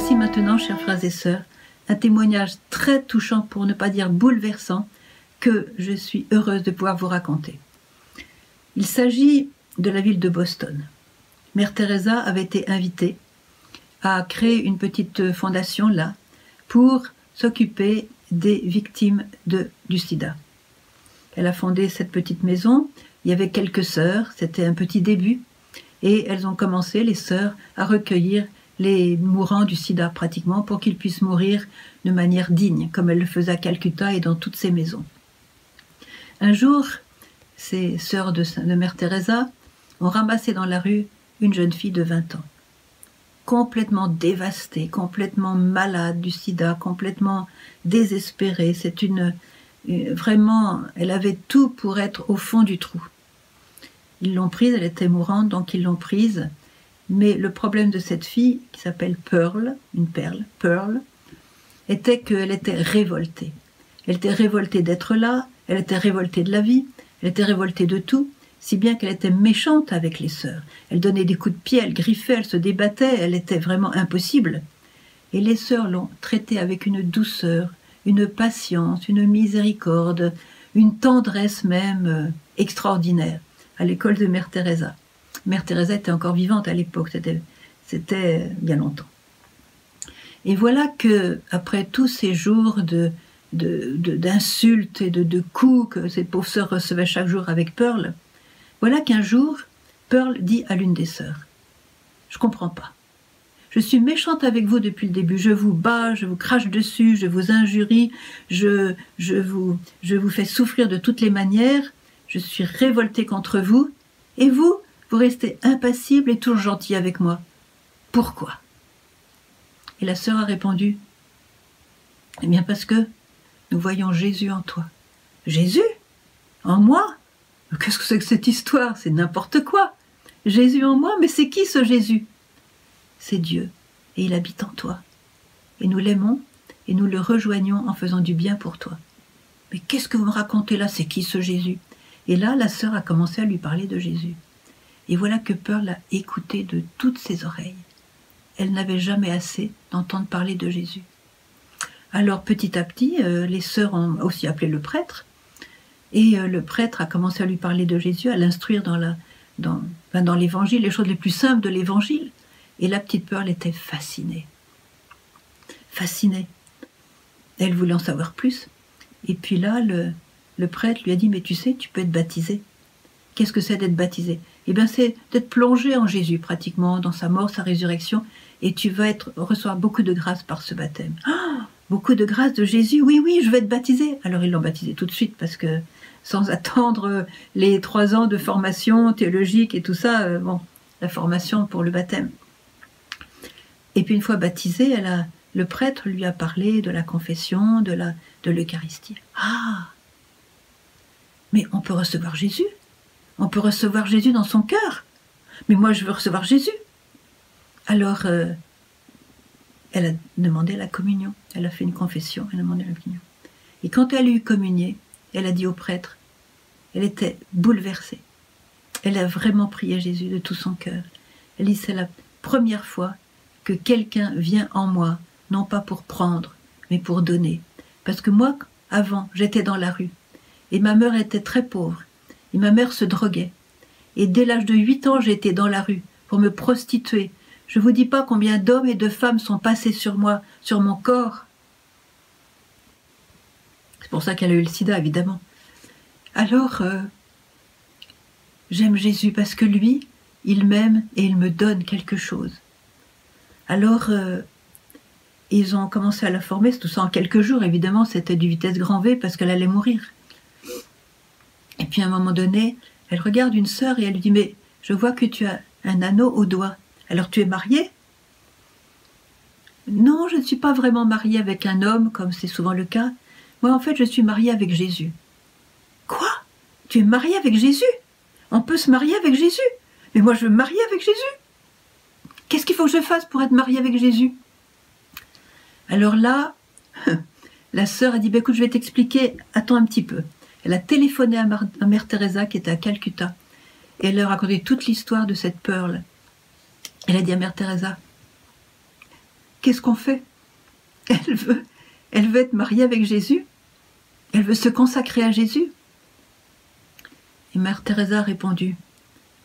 Voici maintenant, chers frères et sœurs, un témoignage très touchant, pour ne pas dire bouleversant, que je suis heureuse de pouvoir vous raconter. Il s'agit de la ville de Boston. Mère Teresa avait été invitée à créer une petite fondation là pour s'occuper des victimes du sida. Elle a fondé cette petite maison, il y avait quelques sœurs, c'était un petit début, et elles ont commencé, les sœurs, à recueillir les mourants du sida pratiquement pour qu'ils puissent mourir de manière digne, comme elle le faisait à Calcutta et dans toutes ces maisons. Un jour, ces sœurs de Mère Teresa ont ramassé dans la rue une jeune fille de 20 ans, complètement dévastée, complètement malade du sida, complètement désespérée. C'est vraiment, elle avait tout pour être au fond du trou. Ils l'ont prise, elle était mourante, donc ils l'ont prise. Mais le problème de cette fille, qui s'appelle Pearl, une perle, Pearl, était qu'elle était révoltée. Elle était révoltée d'être là, elle était révoltée de la vie, elle était révoltée de tout, si bien qu'elle était méchante avec les sœurs. Elle donnait des coups de pied, elle griffait, elle se débattait, elle était vraiment impossible. Et les sœurs l'ont traitée avec une douceur, une patience, une miséricorde, une tendresse même extraordinaire à l'école de Mère Teresa. Mère Teresa était encore vivante à l'époque, c'était bien longtemps. Et voilà que, après tous ces jours d'insultes et de coups que ces pauvres sœurs recevaient chaque jour avec Pearl, voilà qu'un jour, Pearl dit à l'une des sœurs, « Je ne comprends pas. Je suis méchante avec vous depuis le début. Je vous bats, je vous crache dessus, je vous injurie, je vous fais souffrir de toutes les manières. Je suis révoltée contre vous. Et vous restez impassible et toujours gentil avec moi. Pourquoi ?» Et la sœur a répondu, « Eh bien parce que nous voyons Jésus en toi. » « Jésus ? En moi ? Qu'est-ce que c'est que cette histoire? C'est n'importe quoi. Jésus en moi? Mais c'est qui ce Jésus? C'est Dieu, et il habite en toi. Et nous l'aimons, et nous le rejoignons en faisant du bien pour toi. Mais qu'est-ce que vous me racontez là? C'est qui ce Jésus? Et là, la sœur a commencé à lui parler de Jésus. Et voilà que Pearl a écouté de toutes ses oreilles. Elle n'avait jamais assez d'entendre parler de Jésus. Alors petit à petit, les sœurs ont aussi appelé le prêtre, et le prêtre a commencé à lui parler de Jésus, à l'instruire dans l'évangile, les choses les plus simples de l'évangile. Et la petite Pearl était fascinée. Fascinée. Elle voulait en savoir plus. Et puis là, le prêtre lui a dit, « Mais tu sais, tu peux être baptisé. » Qu'est-ce que c'est d'être baptisé? Eh bien, c'est d'être plongé en Jésus, pratiquement, dans sa mort, sa résurrection, et tu vas recevoir beaucoup de grâce par ce baptême. Ah, beaucoup de grâce de Jésus, oui, oui, je vais être baptisé. Alors ils l'ont baptisé tout de suite, parce que sans attendre les 3 ans de formation théologique et tout ça, bon, la formation pour le baptême. Et puis une fois baptisé, le prêtre lui a parlé de la confession, de l'Eucharistie. Ah, mais on peut recevoir Jésus. On peut recevoir Jésus dans son cœur. Mais moi, je veux recevoir Jésus. Alors, elle a demandé la communion. Elle a fait une confession, elle a demandé la communion. Et quand elle a eu communié, elle a dit au prêtre, elle était bouleversée. Elle a vraiment prié Jésus de tout son cœur. Elle dit, c'est la première fois que quelqu'un vient en moi, non pas pour prendre, mais pour donner. Parce que moi, avant, j'étais dans la rue. Et ma mère était très pauvre. Et ma mère se droguait. Et dès l'âge de 8 ans, j'étais dans la rue pour me prostituer. Je ne vous dis pas combien d'hommes et de femmes sont passés sur moi, sur mon corps. C'est pour ça qu'elle a eu le sida, évidemment. Alors, j'aime Jésus parce que lui, il m'aime et il me donne quelque chose. Alors, ils ont commencé à la former, tout ça en quelques jours, évidemment, c'était du vitesse grand V parce qu'elle allait mourir. Et puis à un moment donné, elle regarde une sœur et elle lui dit, « Mais je vois que tu as un anneau au doigt. Alors tu es mariée ?» « Non, je ne suis pas vraiment mariée avec un homme, comme c'est souvent le cas. Moi, en fait, je suis mariée avec Jésus. » « Quoi? Tu es mariée avec Jésus? On peut se marier avec Jésus? Mais moi, je veux me marier avec Jésus. Qu'est-ce qu'il faut que je fasse pour être mariée avec Jésus? » Alors là, la sœur a dit, « Écoute, je vais t'expliquer, attends un petit peu. » Elle a téléphoné à Mère Teresa qui était à Calcutta et elle leur a raconté toute l'histoire de cette Pearl. Elle a dit à Mère Teresa, qu'est-ce qu'on fait? Elle veut être mariée avec Jésus. Elle veut se consacrer à Jésus. Et Mère Teresa a répondu,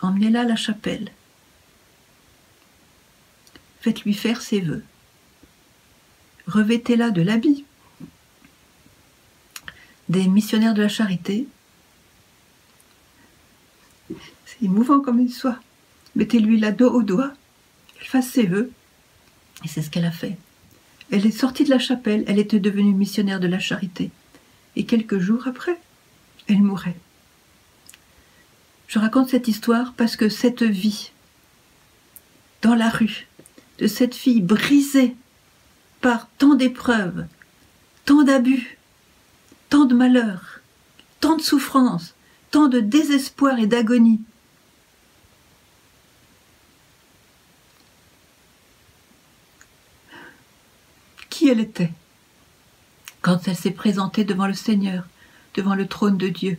emmenez-la à la chapelle. Faites-lui faire ses vœux. Revêtez-la de l'habit des missionnaires de la charité. C'est émouvant comme il soit. Mettez-lui la dos au doigt, qu'elle fasse ses vœux. Et c'est ce qu'elle a fait. Elle est sortie de la chapelle, elle était devenue missionnaire de la charité. Et quelques jours après, elle mourait. Je raconte cette histoire parce que cette vie, dans la rue, de cette fille brisée par tant d'épreuves, tant d'abus, tant de malheurs, tant de souffrances, tant de désespoir et d'agonie, qui elle était quand elle s'est présentée devant le Seigneur, devant le trône de Dieu.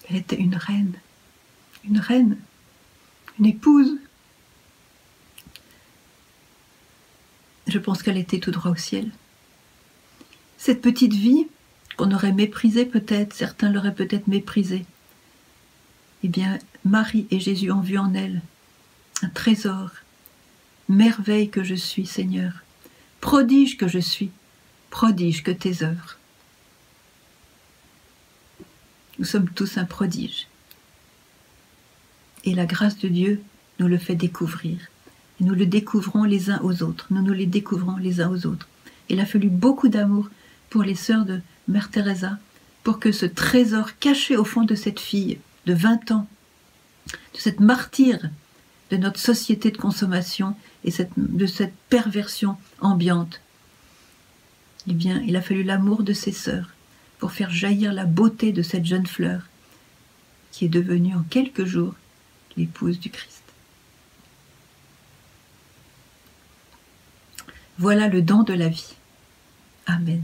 Elle était une reine, une épouse. Je pense qu'elle était tout droit au ciel. Cette petite vie qu'on aurait méprisée peut-être, certains l'auraient peut-être méprisée, eh bien Marie et Jésus ont vu en elle un trésor, merveille que je suis, Seigneur, prodige que je suis, prodige que tes œuvres. Nous sommes tous un prodige. Et la grâce de Dieu nous le fait découvrir. Et nous le découvrons les uns aux autres. Nous les découvrons les uns aux autres. Il a fallu beaucoup d'amour pour les sœurs de Mère Teresa pour que ce trésor caché au fond de cette fille de 20 ans, de cette martyre de notre société de consommation et de cette perversion ambiante, eh bien, il a fallu l'amour de ses sœurs pour faire jaillir la beauté de cette jeune fleur qui est devenue en quelques jours l'épouse du Christ. Voilà le don de la vie. Amen.